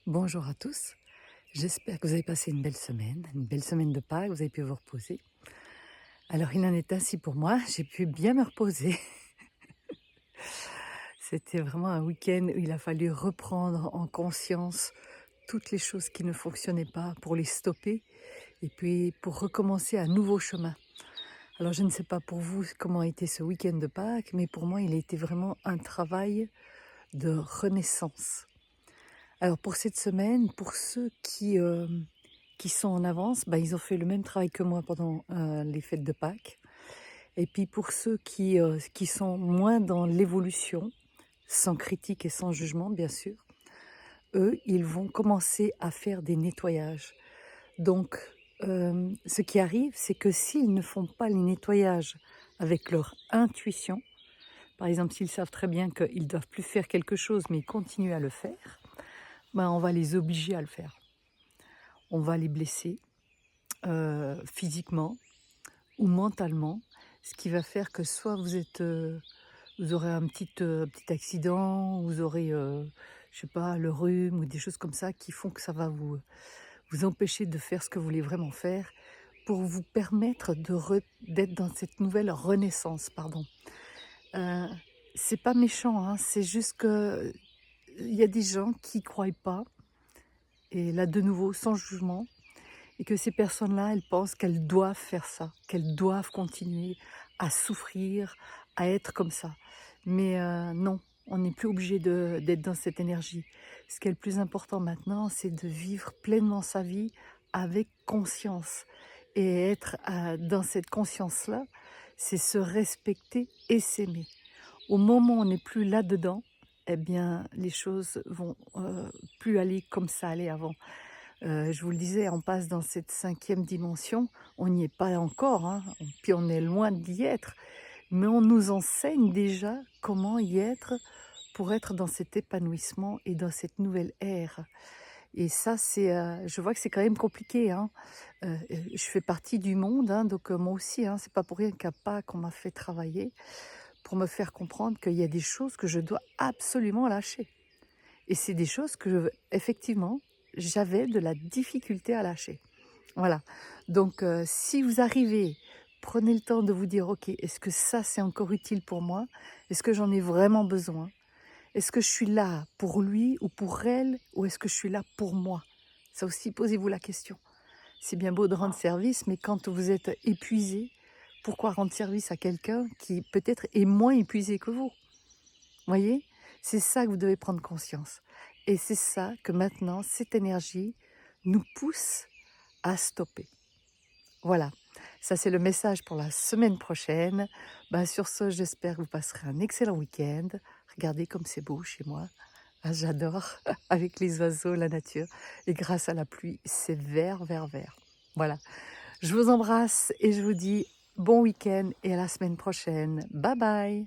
Bonjour à tous, j'espère que vous avez passé une belle semaine de Pâques, vous avez pu vous reposer. Alors il en est ainsi pour moi, j'ai pu bien me reposer. C'était vraiment un week-end où il a fallu reprendre en conscience toutes les choses qui ne fonctionnaient pas pour les stopper et puis pour recommencer un nouveau chemin. Alors je ne sais pas pour vous comment a été ce week-end de Pâques, mais pour moi il a été vraiment un travail de renaissance. Alors pour cette semaine, pour ceux qui sont en avance, bah, ils ont fait le même travail que moi pendant les fêtes de Pâques. Et puis pour ceux qui sont moins dans l'évolution, sans critique et sans jugement bien sûr, eux, ils vont commencer à faire des nettoyages. Donc ce qui arrive, c'est que s'ils ne font pas les nettoyages avec leur intuition, par exemple s'ils savent très bien qu'ils ne doivent plus faire quelque chose mais ils continuent à le faire, ben, on va les obliger à le faire. On va les blesser physiquement ou mentalement, ce qui va faire que soit vous aurez un petit accident, vous aurez, je sais pas, le rhume ou des choses comme ça qui font que ça va vous empêcher de faire ce que vous voulez vraiment faire pour vous permettre d'être dans cette nouvelle renaissance, pardon. Heu, c'est pas méchant, hein, c'est juste qu'il y a des gens qui croient pas et là, de nouveau, sans jugement, et que ces personnes-là, elles pensent qu'elles doivent faire ça, qu'elles doivent continuer à souffrir, à être comme ça. Mais non, on n'est plus obligé d'être dans cette énergie. Ce qui est le plus important maintenant, c'est de vivre pleinement sa vie avec conscience. Et être dans cette conscience-là, c'est se respecter et s'aimer. Au moment où on n'est plus là-dedans, eh bien, les choses vont plus aller comme ça allait avant. Je vous le disais, on passe dans cette 5e dimension, on n'y est pas encore, hein, puis on est loin d'y être, mais on nous enseigne déjà comment y être pour être dans cet épanouissement et dans cette nouvelle ère. Et ça, je vois que c'est quand même compliqué, hein. Je fais partie du monde, hein, donc moi aussi, hein, c'est pas pour rien qu'à Pâques, on m'a fait travailler pour me faire comprendre qu'il y a des choses que je dois absolument lâcher. Et c'est des choses que, effectivement, j'avais de la difficulté à lâcher. Voilà. Donc, si vous arrivez, prenez le temps de vous dire: «OK, est-ce que ça, c'est encore utile pour moi? Est-ce que j'en ai vraiment besoin? Est-ce que je suis là pour lui ou pour elle? Ou est-ce que je suis là pour moi?» Ça aussi, posez-vous la question. C'est bien beau de rendre service, mais quand vous êtes épuisé, pourquoi rendre service à quelqu'un qui peut-être est moins épuisé que vous? Voyez? C'est ça que vous devez prendre conscience. Et c'est ça que maintenant, cette énergie nous pousse à stopper. Voilà, ça c'est le message pour la semaine prochaine. Ben, sur ce, j'espère que vous passerez un excellent week-end. Regardez comme c'est beau chez moi. Ah, j'adore, avec les oiseaux, la nature. Et grâce à la pluie, c'est vert, vert, vert. Voilà, je vous embrasse et je vous dis bon week-end et à la semaine prochaine. Bye bye.